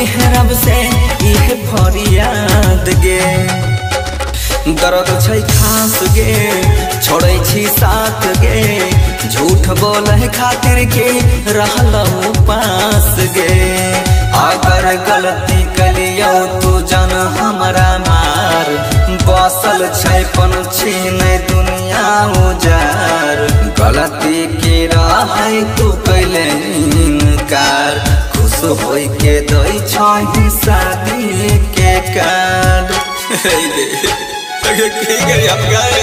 मांगे है रब से ये फरियाद गे। दर्द छै खास गे छोड़े छी साथ गे, झूठ बोले खातिर के रहलौ पास गे। अगर गलती कलियो तू जान हमरा मार, बसल छै पंछी नै दुनिया उजार। गलती के रहे तू कैले इनकार, खुश होई के दै छै शादी के कार्ड। ठीक है आप गाए